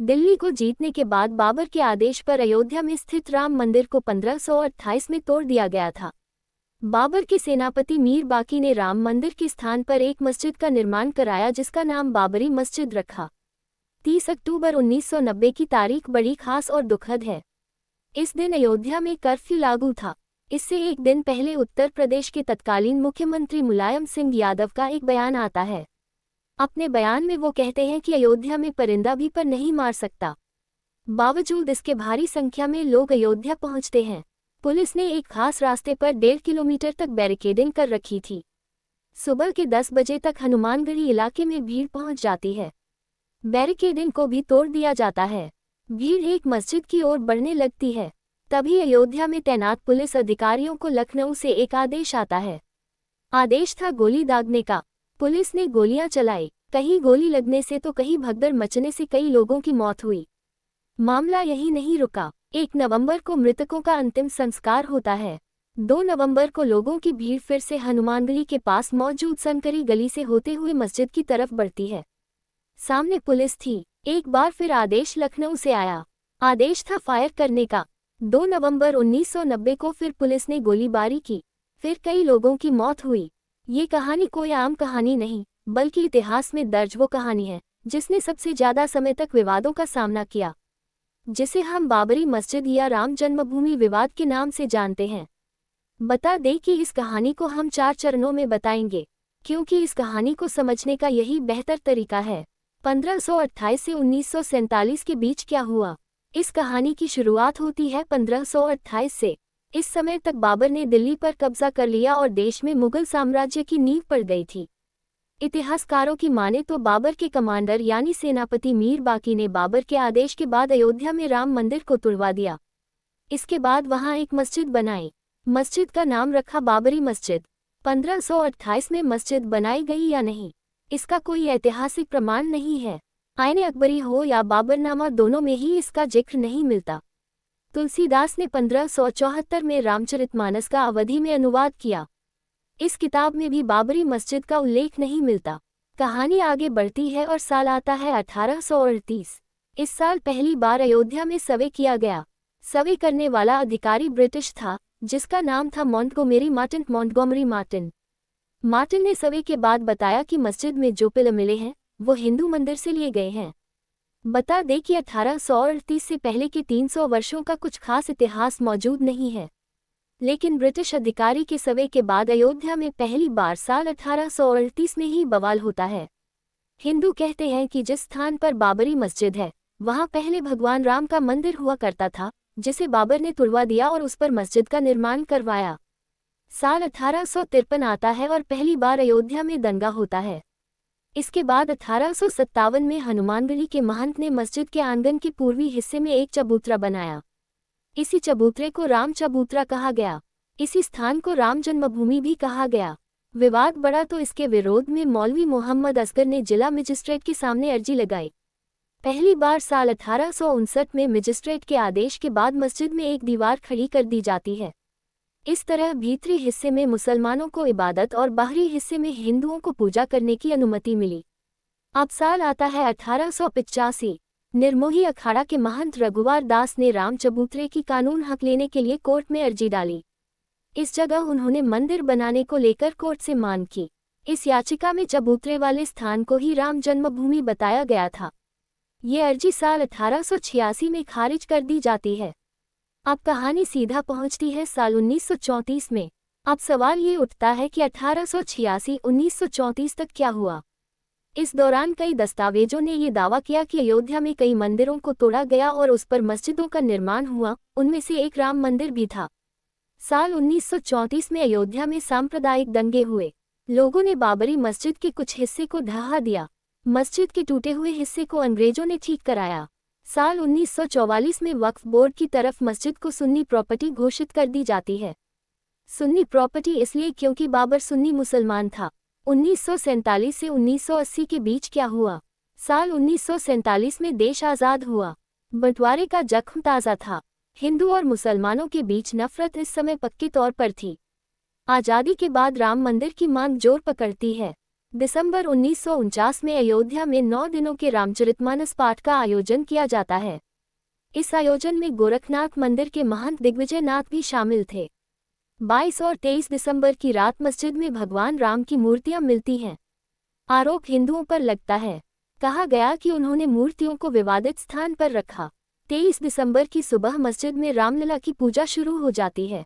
दिल्ली को जीतने के बाद बाबर के आदेश पर अयोध्या में स्थित राम मंदिर को 1528 में तोड़ दिया गया था। बाबर के सेनापति मीर बाकी ने राम मंदिर के स्थान पर एक मस्जिद का निर्माण कराया जिसका नाम बाबरी मस्जिद रखा। 30 अक्टूबर 1990 की तारीख बड़ी खास और दुखद है। इस दिन अयोध्या में कर्फ्यू लागू था। इससे एक दिन पहले उत्तर प्रदेश के तत्कालीन मुख्यमंत्री मुलायम सिंह यादव का एक बयान आता है। अपने बयान में वो कहते हैं कि अयोध्या में परिंदा भी पर नहीं मार सकता। बावजूद इसके भारी संख्या में लोग अयोध्या पहुंचते हैं। पुलिस ने एक खास रास्ते पर 1.5 किलोमीटर तक बैरिकेडिंग कर रखी थी। सुबह के 10 बजे तक हनुमानगढ़ी इलाके में भीड़ पहुंच जाती है। बैरिकेडिंग को भी तोड़ दिया जाता है। भीड़ एक मस्जिद की ओर बढ़ने लगती है। तभी अयोध्या में तैनात पुलिस अधिकारियों को लखनऊ से एक आदेश आता है। आदेश था गोली दागने का। पुलिस ने गोलियां चलाई। कहीं गोली लगने से तो कहीं भगदड़ मचने से कई लोगों की मौत हुई। मामला यही नहीं रुका। 1 नवंबर को मृतकों का अंतिम संस्कार होता है। 2 नवंबर को लोगों की भीड़ फिर से हनुमानगढ़ी के पास मौजूद सनकरी गली से होते हुए मस्जिद की तरफ बढ़ती है। सामने पुलिस थी। एक बार फिर आदेश लखनऊ से आया। आदेश था फायर करने का। 2 नवंबर 1990 को फिर पुलिस ने गोलीबारी की। फिर कई लोगों की मौत हुई। ये कहानी कोई आम कहानी नहीं, बल्कि इतिहास में दर्ज वो कहानी है जिसने सबसे ज्यादा समय तक विवादों का सामना किया, जिसे हम बाबरी मस्जिद या राम जन्मभूमि विवाद के नाम से जानते हैं। बता दें कि इस कहानी को हम 4 चरणों में बताएंगे, क्योंकि इस कहानी को समझने का यही बेहतर तरीका है। 1528 से 1947 के बीच क्या हुआ? इस कहानी की शुरुआत होती है 1528 से। इस समय तक बाबर ने दिल्ली पर कब्जा कर लिया और देश में मुगल साम्राज्य की नींव पड़ गई थी। इतिहासकारों की माने तो बाबर के कमांडर यानी सेनापति मीर बाकी ने बाबर के आदेश के बाद अयोध्या में राम मंदिर को तुड़वा दिया। इसके बाद वहां एक मस्जिद बनाई। मस्जिद का नाम रखा बाबरी मस्जिद। 1528 में मस्जिद बनाई गई या नहीं, इसका कोई ऐतिहासिक प्रमाण नहीं है। आईने अकबरी हो या बाबरनामा, दोनों में ही इसका जिक्र नहीं मिलता। तुलसीदास ने 1574 में रामचरितमानस का अवधी में अनुवाद किया। इस किताब में भी बाबरी मस्जिद का उल्लेख नहीं मिलता। कहानी आगे बढ़ती है और साल आता है 1838। इस साल पहली बार अयोध्या में सर्वे किया गया। सर्वे करने वाला अधिकारी ब्रिटिश था, जिसका नाम था मॉन्टगोमरी मार्टिन। मार्टिन ने सर्वे के बाद बताया कि मस्जिद में जो पिलर मिले हैं वो हिंदू मंदिर से लिए गए हैं। बता दें कि 1838 से पहले के 300 वर्षों का कुछ खास इतिहास मौजूद नहीं है। लेकिन ब्रिटिश अधिकारी के सर्वे के बाद अयोध्या में पहली बार साल 1838 में ही बवाल होता है। हिंदू कहते हैं कि जिस स्थान पर बाबरी मस्जिद है वहां पहले भगवान राम का मंदिर हुआ करता था, जिसे बाबर ने तुड़वा दिया और उस पर मस्जिद का निर्माण करवाया। साल 1853 आता है और पहली बार अयोध्या में दंगा होता है। इसके बाद 1857 में हनुमानगढ़ी के महंत ने मस्जिद के आंगन के पूर्वी हिस्से में एक चबूतरा बनाया। इसी चबूतरे को राम चबूतरा कहा गया। इसी स्थान को राम जन्मभूमि भी कहा गया। विवाद बढ़ा तो इसके विरोध में मौलवी मोहम्मद असगर ने जिला मजिस्ट्रेट के सामने अर्जी लगाई। पहली बार साल 1859 में मजिस्ट्रेट के आदेश के बाद मस्जिद में एक दीवार खड़ी कर दी जाती है। इस तरह भीतरी हिस्से में मुसलमानों को इबादत और बाहरी हिस्से में हिंदुओं को पूजा करने की अनुमति मिली। अब साल आता है 1885। निर्मोही अखाड़ा के महंत रघुवार दास ने राम चबूतरे की कानून हक लेने के लिए कोर्ट में अर्जी डाली। इस जगह उन्होंने मंदिर बनाने को लेकर कोर्ट से मांग की। इस याचिका में चबूतरे वाले स्थान को ही राम जन्मभूमि बताया गया था। ये अर्जी साल 1886 में खारिज कर दी जाती है। अब कहानी सीधा पहुंचती है साल 1934 में। अब सवाल ये उठता है कि 1886-1934 तक क्या हुआ? इस दौरान कई दस्तावेजों ने ये दावा किया कि अयोध्या में कई मंदिरों को तोड़ा गया और उस पर मस्जिदों का निर्माण हुआ, उनमें से एक राम मंदिर भी था। साल 1934 में अयोध्या में सांप्रदायिक दंगे हुए। लोगों ने बाबरी मस्जिद के कुछ हिस्से को ढहा दिया। मस्जिद के टूटे हुए हिस्से को अंग्रेजों ने ठीक कराया। साल 1944 में वक्फ बोर्ड की तरफ मस्जिद को सुन्नी प्रॉपर्टी घोषित कर दी जाती है। सुन्नी प्रॉपर्टी इसलिए क्योंकि बाबर सुन्नी मुसलमान था। 1947 से 1980 के बीच क्या हुआ? साल 1947 में देश आज़ाद हुआ। बंटवारे का जख्म ताज़ा था। हिंदू और मुसलमानों के बीच नफरत इस समय पक्के तौर पर थी। आज़ादी के बाद राम मंदिर की मांग जोर पकड़ती है। दिसंबर 1949 में अयोध्या में 9 दिनों के रामचरितमानस पाठ का आयोजन किया जाता है। इस आयोजन में गोरखनाथ मंदिर के महंत दिग्विजय नाथ भी शामिल थे। 22 और 23 दिसंबर की रात मस्जिद में भगवान राम की मूर्तियां मिलती हैं। आरोप हिंदुओं पर लगता है। कहा गया कि उन्होंने मूर्तियों को विवादित स्थान पर रखा। 23 दिसंबर की सुबह मस्जिद में रामलला की पूजा शुरू हो जाती है।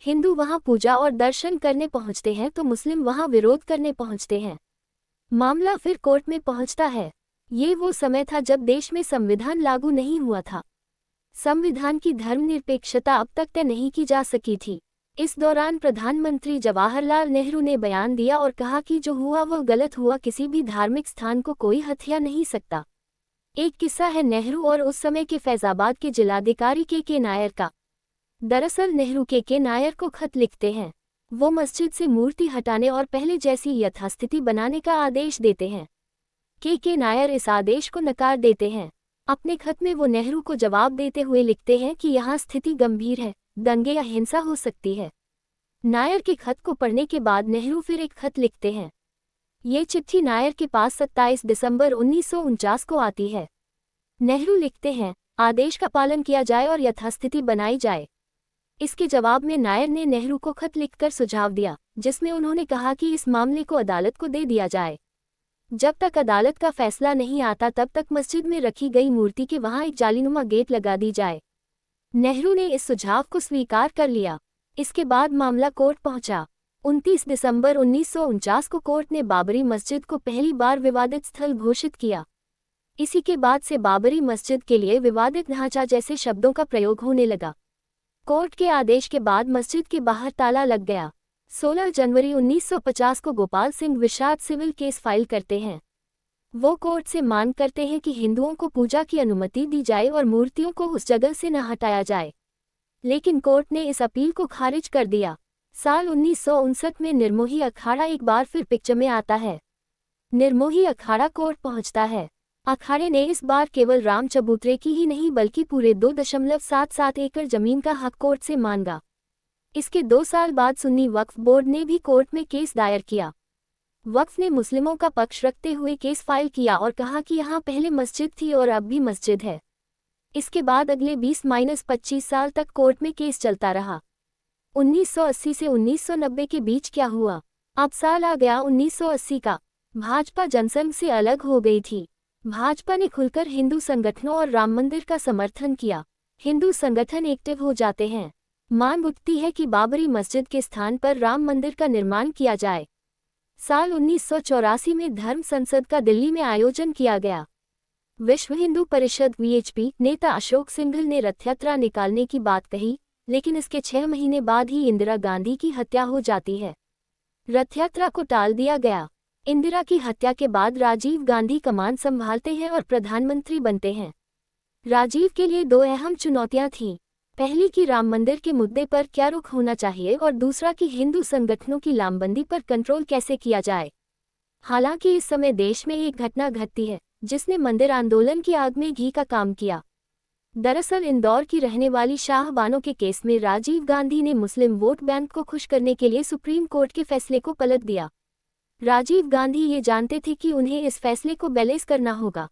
हिंदू वहां पूजा और दर्शन करने पहुंचते हैं तो मुस्लिम वहां विरोध करने पहुंचते हैं। मामला फिर कोर्ट में पहुंचता है। ये वो समय था जब देश में संविधान लागू नहीं हुआ था। संविधान की धर्मनिरपेक्षता अब तक तय नहीं की जा सकी थी। इस दौरान प्रधानमंत्री जवाहरलाल नेहरू ने बयान दिया और कहा कि जो हुआ वह गलत हुआ, किसी भी धार्मिक स्थान को कोई हथिया नहीं सकता। एक किस्सा है नेहरू और उस समय के फैजाबाद के जिलाधिकारी के नायर का। दरअसल नेहरू के नायर को खत लिखते हैं। वो मस्जिद से मूर्ति हटाने और पहले जैसी यथास्थिति बनाने का आदेश देते हैं। के नायर इस आदेश को नकार देते हैं। अपने खत में वो नेहरू को जवाब देते हुए लिखते हैं कि यहाँ स्थिति गंभीर है, दंगे या हिंसा हो सकती है। नायर के खत को पढ़ने के बाद नेहरू फिर एक खत लिखते हैं। ये चिट्ठी नायर के पास 27 दिसंबर 1949 को आती है। नेहरू लिखते हैं, आदेश का पालन किया जाए और यथास्थिति बनाई जाए। इसके जवाब में नायर ने नेहरू को खत लिखकर सुझाव दिया, जिसमें उन्होंने कहा कि इस मामले को अदालत को दे दिया जाए। जब तक अदालत का फैसला नहीं आता तब तक मस्जिद में रखी गई मूर्ति के वहां एक जालीनुमा गेट लगा दी जाए। नेहरू ने इस सुझाव को स्वीकार कर लिया। इसके बाद मामला कोर्ट पहुंचा। 29 दिसंबर 1949 को कोर्ट ने बाबरी मस्जिद को पहली बार विवादित स्थल घोषित किया। इसी के बाद से बाबरी मस्जिद के लिए विवादित ढांचा जैसे शब्दों का प्रयोग होने लगा। कोर्ट के आदेश के बाद मस्जिद के बाहर ताला लग गया। 16 जनवरी 1950 को गोपाल सिंह विषाद सिविल केस फाइल करते हैं। वो कोर्ट से मांग करते हैं कि हिंदुओं को पूजा की अनुमति दी जाए और मूर्तियों को उस जगह से न हटाया जाए, लेकिन कोर्ट ने इस अपील को खारिज कर दिया। साल 1959 में निर्मोही अखाड़ा एक बार फिर पिक्चर में आता है। निर्मोही अखाड़ा कोर्ट पहुंचता है। अखाड़े ने इस बार केवल राम चबूतरे की ही नहीं बल्कि पूरे 2.77 एकड़ जमीन का हक कोर्ट से मांगा। इसके 2 साल बाद सुन्नी वक्फ बोर्ड ने भी कोर्ट में केस दायर किया। वक्फ ने मुस्लिमों का पक्ष रखते हुए केस फाइल किया और कहा कि यहाँ पहले मस्जिद थी और अब भी मस्जिद है। इसके बाद अगले 20-25 साल तक कोर्ट में केस चलता रहा। 1980 से 1990 के बीच क्या हुआ? अब साल आ गया 1980 का। भाजपा जनसंघ से अलग हो गई थी। भाजपा ने खुलकर हिंदू संगठनों और राम मंदिर का समर्थन किया। हिंदू संगठन एक्टिव हो जाते हैं। मांग उठती है कि बाबरी मस्जिद के स्थान पर राम मंदिर का निर्माण किया जाए। साल 1984 में धर्म संसद का दिल्ली में आयोजन किया गया। विश्व हिंदू परिषद (VHP) नेता अशोक सिंघल ने रथ यात्रा निकालने की बात कही, लेकिन इसके 6 महीने बाद ही इंदिरा गांधी की हत्या हो जाती है। रथ यात्रा को टाल दिया गया। इंदिरा की हत्या के बाद राजीव गांधी कमान संभालते हैं और प्रधानमंत्री बनते हैं। राजीव के लिए 2 अहम चुनौतियां थीं। पहली कि राम मंदिर के मुद्दे पर क्या रुख होना चाहिए और दूसरा कि हिंदू संगठनों की लामबंदी पर कंट्रोल कैसे किया जाए। हालांकि इस समय देश में एक घटना घटती है जिसने मंदिर आंदोलन की आग में घी का काम किया। दरअसल इंदौर की रहने वाली शाह बानो के केस में राजीव गांधी ने मुस्लिम वोट बैंक को खुश करने के लिए सुप्रीम कोर्ट के फैसले को पलट दिया। राजीव गांधी ये जानते थे कि उन्हें इस फैसले को बैलेंस करना होगा।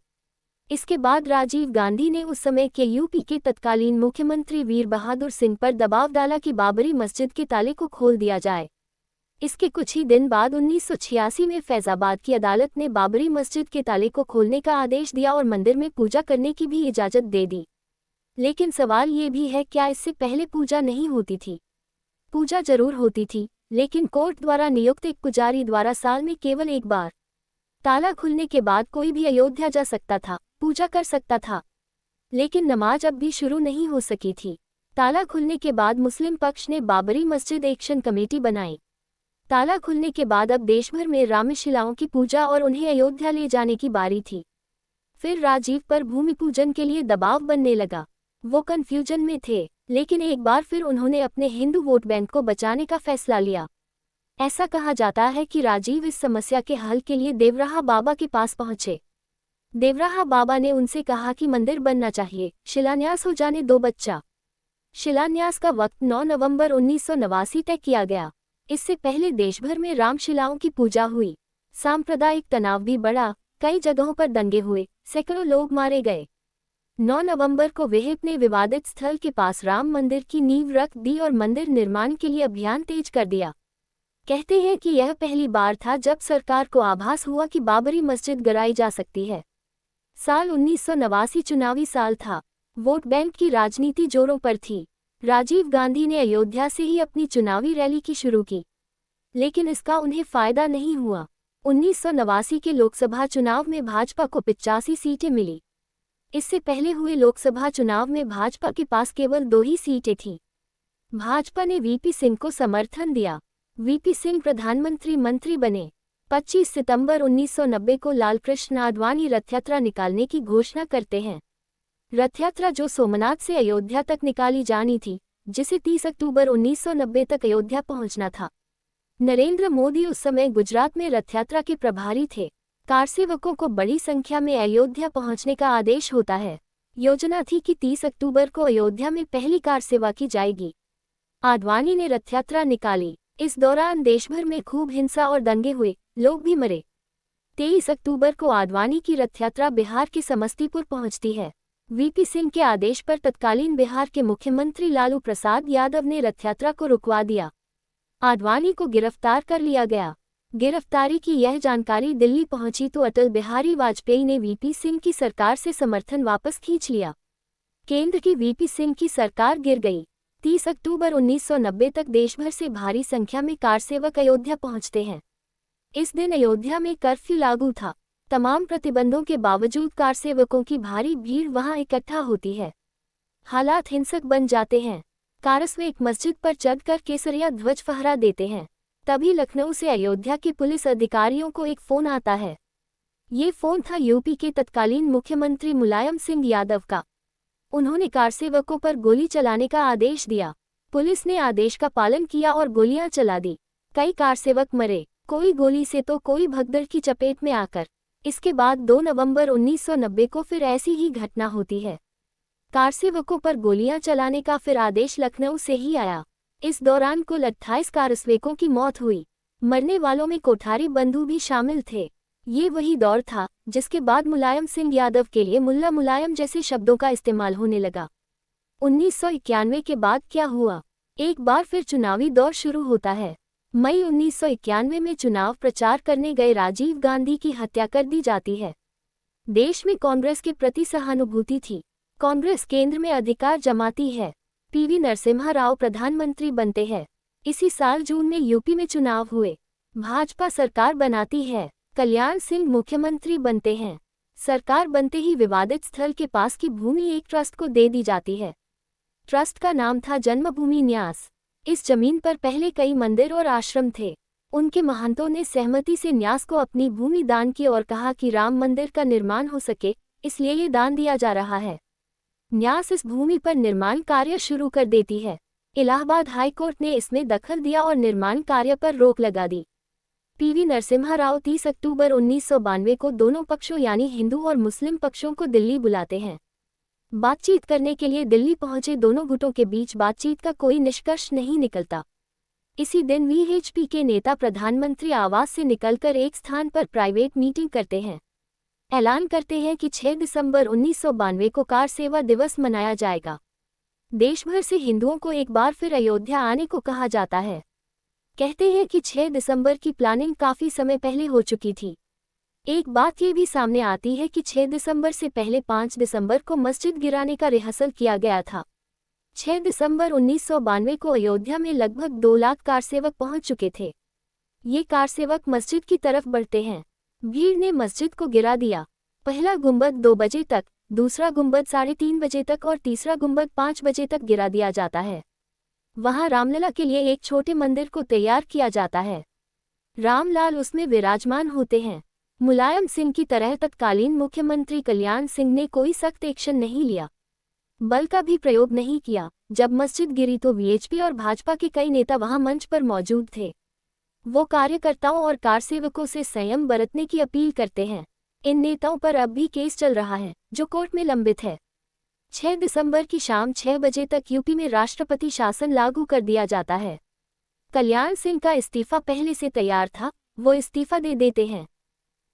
इसके बाद राजीव गांधी ने उस समय के यूपी के तत्कालीन मुख्यमंत्री वीर बहादुर सिंह पर दबाव डाला कि बाबरी मस्जिद के ताले को खोल दिया जाए। इसके कुछ ही दिन बाद 1986 में फैजाबाद की अदालत ने बाबरी मस्जिद के ताले को खोलने का आदेश दिया और मंदिर में पूजा करने की भी इजाज़त दे दी। लेकिन सवाल ये भी है, क्या इससे पहले पूजा नहीं होती थी? पूजा जरूर होती थी, लेकिन कोर्ट द्वारा नियुक्त एक पुजारी द्वारा साल में केवल एक बार। ताला खुलने के बाद कोई भी अयोध्या जा सकता था, पूजा कर सकता था, लेकिन नमाज अब भी शुरू नहीं हो सकी थी। ताला खुलने के बाद मुस्लिम पक्ष ने बाबरी मस्जिद एक्शन कमेटी बनाई। ताला खुलने के बाद अब देश भर में रामशिलाओं की पूजा और उन्हें अयोध्या ले जाने की बारी थी। फिर राजीव पर भूमि पूजन के लिए दबाव बनने लगा। वो कन्फ्यूजन में थे, लेकिन एक बार फिर उन्होंने अपने हिंदू वोट बैंक को बचाने का फैसला लिया। ऐसा कहा जाता है कि राजीव इस समस्या के हल के लिए देवराहा बाबा के पास पहुंचे। देवराहा बाबा ने उनसे कहा कि मंदिर बनना चाहिए, शिलान्यास हो जाने दो बच्चा। शिलान्यास का वक्त 9 नवंबर 1989 तय किया गया। इससे पहले देश भर में रामशिलाओं की पूजा हुई। सांप्रदायिक तनाव भी बढ़ा, कई जगहों पर दंगे हुए, सैकड़ों लोग मारे गए। 9 नवंबर को विहिप ने विवादित स्थल के पास राम मंदिर की नींव रख दी और मंदिर निर्माण के लिए अभियान तेज कर दिया। कहते हैं कि यह पहली बार था जब सरकार को आभास हुआ कि बाबरी मस्जिद गिराई जा सकती है। साल 1989 चुनावी साल था। वोट बैंक की राजनीति जोरों पर थी। राजीव गांधी ने अयोध्या से ही अपनी चुनावी रैली की शुरू की, लेकिन इसका उन्हें फायदा नहीं हुआ। 1989 के लोकसभा चुनाव में भाजपा को 85 सीटें मिली। इससे पहले हुए लोकसभा चुनाव में भाजपा के पास केवल 2 ही सीटें थीं। भाजपा ने वीपी सिंह को समर्थन दिया। वीपी सिंह प्रधानमंत्री मंत्री बने। 25 सितंबर 1990 को लालकृष्ण आडवाणी रथयात्रा निकालने की घोषणा करते हैं। रथयात्रा जो सोमनाथ से अयोध्या तक निकाली जानी थी, जिसे 30 अक्टूबर 1990 तक अयोध्या पहुंचना था। नरेंद्र मोदी उस समय गुजरात में रथयात्रा के प्रभारी थे। कारसेवकों को बड़ी संख्या में अयोध्या पहुंचने का आदेश होता है। योजना थी कि 30 अक्टूबर को अयोध्या में पहली कार सेवा की जाएगी। आडवाणी ने रथयात्रा निकाली। इस दौरान देशभर में खूब हिंसा और दंगे हुए, लोग भी मरे। 23 अक्टूबर को आडवाणी की रथयात्रा बिहार के समस्तीपुर पहुंचती है। वीपी सिंह के आदेश पर तत्कालीन बिहार के मुख्यमंत्री लालू प्रसाद यादव ने रथयात्रा को रुकवा दिया। आडवाणी को गिरफ्तार कर लिया गया। गिरफ्तारी की यह जानकारी दिल्ली पहुंची तो अटल बिहारी वाजपेयी ने वीपी सिंह की सरकार से समर्थन वापस खींच लिया। केंद्र की वीपी सिंह की सरकार गिर गई। 30 अक्टूबर 1990 तक देशभर से भारी संख्या में कारसेवक अयोध्या पहुंचते हैं। इस दिन अयोध्या में कर्फ्यू लागू था। तमाम प्रतिबंधों के बावजूद कारसेवकों की भारी भीड़ वहां इकट्ठा होती है। हालात हिंसक बन जाते हैं। कारसेवक मस्जिद पर चढ़कर केसरिया ध्वज फहरा देते हैं। तभी लखनऊ से अयोध्या के पुलिस अधिकारियों को एक फोन आता है। ये फोन था यूपी के तत्कालीन मुख्यमंत्री मुलायम सिंह यादव का। उन्होंने कारसेवकों पर गोली चलाने का आदेश दिया। पुलिस ने आदेश का पालन किया और गोलियां चला दी। कई कारसेवक मरे, कोई गोली से तो कोई भगदड़ की चपेट में आकर। इसके बाद 2 नवंबर 1990 को फिर ऐसी ही घटना होती है। कारसेवकों पर गोलियां चलाने का फिर आदेश लखनऊ से ही आया। इस दौरान कुल 28 कारसेवकों की मौत हुई। मरने वालों में कोठारी बंधु भी शामिल थे। ये वही दौर था जिसके बाद मुलायम सिंह यादव के लिए मुल्ला मुलायम जैसे शब्दों का इस्तेमाल होने लगा। 1991 के बाद क्या हुआ? एक बार फिर चुनावी दौर शुरू होता है। मई 1991 में चुनाव प्रचार करने गए राजीव गांधी की हत्या कर दी जाती है। देश में कांग्रेस के प्रति सहानुभूति थी। कांग्रेस केंद्र में अधिकार जमाती है। पीवी नरसिम्हा राव प्रधानमंत्री बनते हैं। इसी साल जून में यूपी में चुनाव हुए। भाजपा सरकार बनाती है। कल्याण सिंह मुख्यमंत्री बनते हैं। सरकार बनते ही विवादित स्थल के पास की भूमि एक ट्रस्ट को दे दी जाती है। ट्रस्ट का नाम था जन्मभूमि न्यास। इस जमीन पर पहले कई मंदिर और आश्रम थे। उनके महंतों ने सहमति से न्यास को अपनी भूमि दान की और कहा कि राम मंदिर का निर्माण हो सके, इसलिए ये दान दिया जा रहा है। न्यास इस भूमि पर निर्माण कार्य शुरू कर देती है। इलाहाबाद हाई कोर्ट ने इसमें दखल दिया और निर्माण कार्य पर रोक लगा दी। पीवी नरसिम्हा राव 30 अक्टूबर 1992 को दोनों पक्षों यानी हिंदू और मुस्लिम पक्षों को दिल्ली बुलाते हैं। बातचीत करने के लिए दिल्ली पहुंचे दोनों गुटों के बीच बातचीत का कोई निष्कर्ष नहीं निकलता। इसी दिन वीएचपी के नेता प्रधानमंत्री आवास से निकलकर एक स्थान पर प्राइवेट मीटिंग करते हैं। ऐलान करते हैं कि 6 दिसंबर 1992 को कार सेवा दिवस मनाया जाएगा। देश भर से हिंदुओं को एक बार फिर अयोध्या आने को कहा जाता है। कहते हैं कि 6 दिसंबर की प्लानिंग काफी समय पहले हो चुकी थी। एक बात ये भी सामने आती है कि 6 दिसंबर से पहले 5 दिसंबर को मस्जिद गिराने का रिहर्सल किया गया था। 6 दिसंबर 1992 को अयोध्या में लगभग 2 लाख कारसेवक पहुंच चुके थे। ये कारसेवक मस्जिद की तरफ बढ़ते हैं। भीड़ ने मस्जिद को गिरा दिया। पहला गुंबद 2 बजे तक, दूसरा गुंबद 3:30 बजे तक और तीसरा गुंबद 5 बजे तक गिरा दिया जाता है। वहां रामलला के लिए एक छोटे मंदिर को तैयार किया जाता है। रामलाल उसमें विराजमान होते हैं। मुलायम सिंह की तरह तत्कालीन मुख्यमंत्री कल्याण सिंह ने कोई सख्त एक्शन नहीं लिया, बल का भी प्रयोग नहीं किया। जब मस्जिद गिरी तो वीएचपी और भाजपा के कई नेता वहां मंच पर मौजूद थे। वो कार्यकर्ताओं और कारसेवकों से संयम बरतने की अपील करते हैं। इन नेताओं पर अब भी केस चल रहा है, जो कोर्ट में लंबित है। 6 दिसंबर की शाम 6 बजे तक यूपी में राष्ट्रपति शासन लागू कर दिया जाता है। कल्याण सिंह का इस्तीफा पहले से तैयार था, वो इस्तीफा दे देते हैं।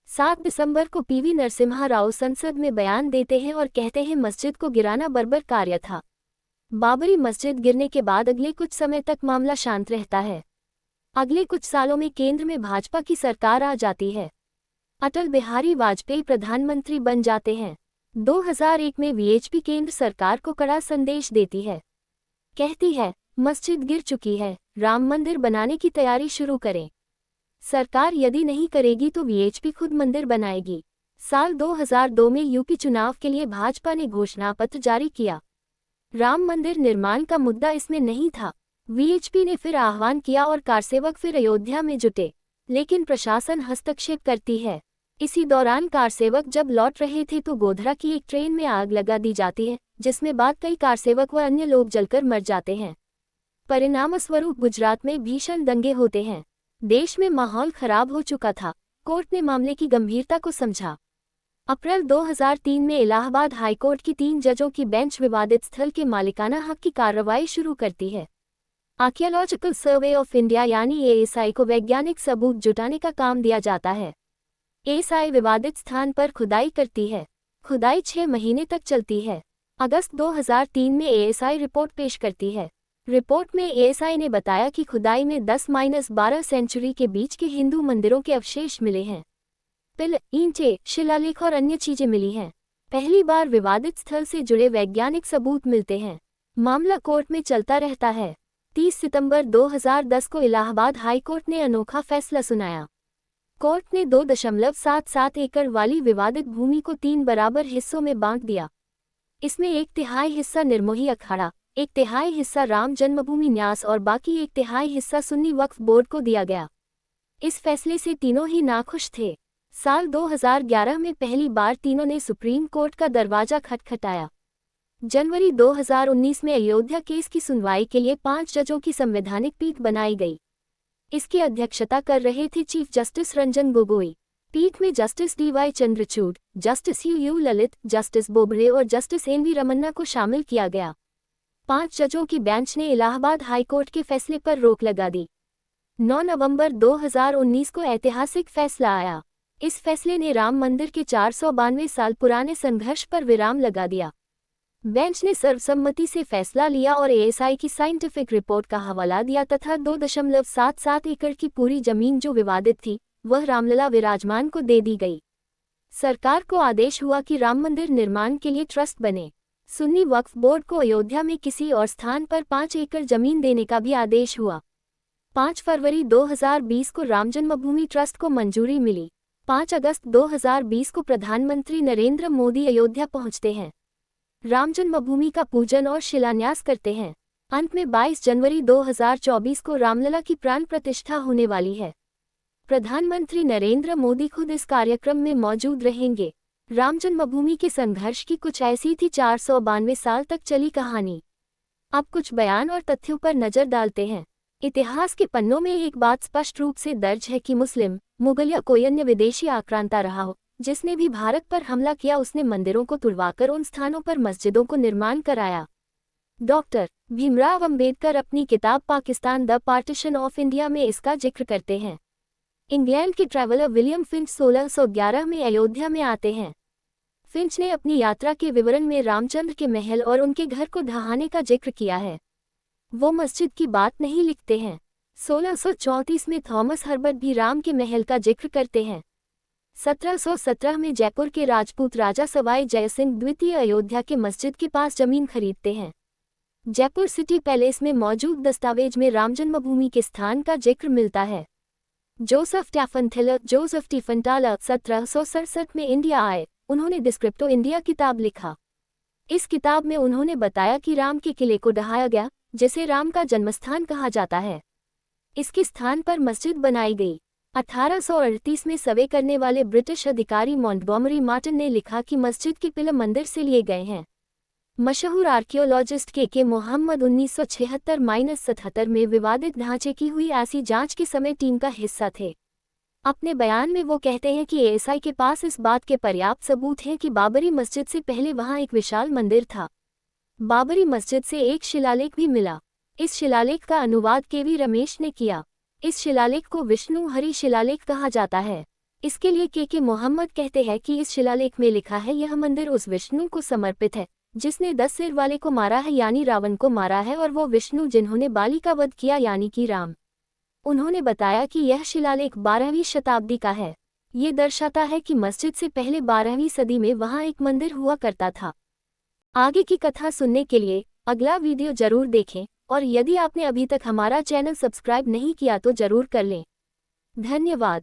7 दिसंबर को पीवी नरसिम्हा राव संसद में बयान देते हैं और कहते हैं मस्जिद को गिराना बर्बर कार्य था। बाबरी मस्जिद गिरने के बाद अगले कुछ समय तक मामला शांत रहता है। अगले कुछ सालों में केंद्र में भाजपा की सरकार आ जाती है। अटल बिहारी वाजपेयी प्रधानमंत्री बन जाते हैं। 2001 में वीएचपी केंद्र सरकार को कड़ा संदेश देती है। कहती है, मस्जिद गिर चुकी है, राम मंदिर बनाने की तैयारी शुरू करें। सरकार यदि नहीं करेगी तो वीएचपी खुद मंदिर बनाएगी। साल 2002 में यूपी चुनाव के लिए भाजपा ने घोषणा पत्र जारी किया। राम मंदिर निर्माण का मुद्दा इसमें नहीं था। वीएचपी ने फिर आह्वान किया और कारसेवक फिर अयोध्या में जुटे, लेकिन प्रशासन हस्तक्षेप करती है। इसी दौरान कारसेवक जब लौट रहे थे तो गोधरा की एक ट्रेन में आग लगा दी जाती है, जिसमें बाद कई कारसेवक व अन्य लोग जलकर मर जाते हैं। परिणामस्वरूप गुजरात में भीषण दंगे होते हैं। देश में माहौल खराब हो चुका था। कोर्ट ने मामले की गंभीरता को समझा। अप्रैल 2003 में इलाहाबाद हाईकोर्ट की 3 जजों की बेंच विवादित स्थल के मालिकाना हक की कार्रवाई शुरू करती है। आर्कियोलॉजिकल सर्वे ऑफ इंडिया यानी एएसआई को वैज्ञानिक सबूत जुटाने का काम दिया जाता है। एएसआई विवादित स्थान पर खुदाई करती है। खुदाई 6 महीने तक चलती है। अगस्त 2003 में एएसआई रिपोर्ट पेश करती है। रिपोर्ट में एएसआई ने बताया कि खुदाई में 10-12 सेंचुरी के बीच के हिंदू मंदिरों के अवशेष मिले हैं। पिल, ईंटें, शिलालेख और अन्य चीजें मिली हैं। पहली बार विवादित स्थल से जुड़े वैज्ञानिक सबूत मिलते हैं। मामला कोर्ट में चलता रहता है। 30 सितंबर 2010 को इलाहाबाद हाईकोर्ट ने अनोखा फैसला सुनाया। कोर्ट ने 2.77 एकड़ वाली विवादित भूमि को 3 बराबर हिस्सों में बांट दिया। इसमें 1/3 हिस्सा निर्मोही अखाड़ा, 1/3 हिस्सा राम जन्मभूमि न्यास और बाकी 1/3 हिस्सा सुन्नी वक्फ बोर्ड को दिया गया। इस फैसले से तीनों ही नाखुश थे। साल 2011 में पहली बार तीनों ने सुप्रीम कोर्ट का दरवाजा खटखटाया। जनवरी 2019 में अयोध्या केस की सुनवाई के लिए 5 जजों की संवैधानिक पीठ बनाई गई। इसकी अध्यक्षता कर रहे थे चीफ जस्टिस रंजन गोगोई। पीठ में justice DY Chandrachud, justice U Lalit, justice Bobde और जस्टिस एन वी रमन्ना को शामिल किया गया। 5 जजों की बेंच ने इलाहाबाद हाईकोर्ट के फैसले पर रोक लगा दी। 9 नवंबर 2019 को ऐतिहासिक फैसला आया। इस फैसले ने राम मंदिर के 492 साल पुराने संघर्ष पर विराम लगा दिया। बेंच ने सर्वसम्मति से फैसला लिया और एएसआई की साइंटिफिक रिपोर्ट का हवाला दिया तथा 2.77 एकड़ की पूरी जमीन जो विवादित थी, वह रामलला विराजमान को दे दी गई। सरकार को आदेश हुआ कि राम मंदिर निर्माण के लिए ट्रस्ट बने। सुन्नी वक्फ बोर्ड को अयोध्या में किसी और स्थान पर 5 एकड़ जमीन देने का भी आदेश हुआ। 5 फरवरी 2020 को राम जन्मभूमि ट्रस्ट को मंजूरी मिली। 5 अगस्त 2020 को प्रधानमंत्री नरेंद्र मोदी अयोध्या पहुंचते हैं। राम जन्मभूमि का पूजन और शिलान्यास करते हैं। अंत में 22 जनवरी 2024 को रामलला की प्राण प्रतिष्ठा होने वाली है। प्रधानमंत्री नरेंद्र मोदी खुद इस कार्यक्रम में मौजूद रहेंगे। राम जन्मभूमि के संघर्ष की कुछ ऐसी थी 492 साल तक चली कहानी। अब कुछ बयान और तथ्यों पर नजर डालते हैं। इतिहास के पन्नों में एक बात स्पष्ट रूप से दर्ज है कि मुस्लिम, मुगल या कोई अन्य विदेशी आक्रांता रहा हो, जिसने भी भारत पर हमला किया उसने मंदिरों को तुड़वाकर उन स्थानों पर मस्जिदों को निर्माण कराया। डॉक्टर भीमराव अंबेडकर अपनी किताब Pakistan the partition of India में इसका जिक्र करते हैं। इंग्लैंड के ट्रैवलर विलियम फिंच 1611 में अयोध्या में आते हैं। फिंच ने अपनी यात्रा के विवरण में रामचंद्र के महल और उनके घर को ढहाने का जिक्र किया है। वो मस्जिद की बात नहीं लिखते हैं। 1634 में थॉमस हर्बर्ट भी राम के महल का जिक्र करते हैं। 1717 में जयपुर के राजपूत राजा सवाई जयसिंह द्वितीय अयोध्या के मस्जिद के पास जमीन खरीदते हैं। जयपुर सिटी पैलेस में मौजूद दस्तावेज में राम जन्मभूमि के स्थान का जिक्र मिलता है। जोसेफ टिफंटाला 1767 में इंडिया आए। उन्होंने डिस्क्रिप्टो इंडिया किताब लिखा। इस किताब में उन्होंने बताया कि राम के किले को ढहाया गया, जिसे राम का जन्मस्थान कहा जाता है। इसके स्थान पर मस्जिद बनाई गई। 1838 में सर्वे करने वाले ब्रिटिश अधिकारी मॉन्टगोमरी मार्टिन ने लिखा कि मस्जिद के पिलर मंदिर से लिए गए हैं। मशहूर आर्कियोलॉजिस्ट के मोहम्मद 1976-77 में विवादित ढांचे की हुई ऐसी जांच के समय टीम का हिस्सा थे। अपने बयान में वो कहते हैं कि एएसआई के पास इस बात के पर्याप्त सबूत हैं कि बाबरी मस्जिद से पहले वहां एक विशाल मंदिर था। बाबरी मस्जिद से एक शिलालेख भी मिला। इस शिलालेख का अनुवाद केवी रमेश ने किया। इस शिलालेख को विष्णु हरि शिलालेख कहा जाता है। इसके लिए के मोहम्मद कहते हैं कि इस शिलालेख में लिखा है यह मंदिर उस विष्णु को समर्पित है जिसने 10 सिर वाले को मारा है यानी रावण को मारा है, और वो विष्णु जिन्होंने बाली का वध किया यानी कि राम। उन्होंने बताया कि यह शिलालेख 12वीं शताब्दी का है। ये दर्शाता है कि मस्जिद से पहले 12वीं सदी में वहाँ एक मंदिर हुआ करता था। आगे की कथा सुनने के लिए अगला वीडियो जरूर देखें, और यदि आपने अभी तक हमारा चैनल सब्सक्राइब नहीं किया तो जरूर कर लें। धन्यवाद।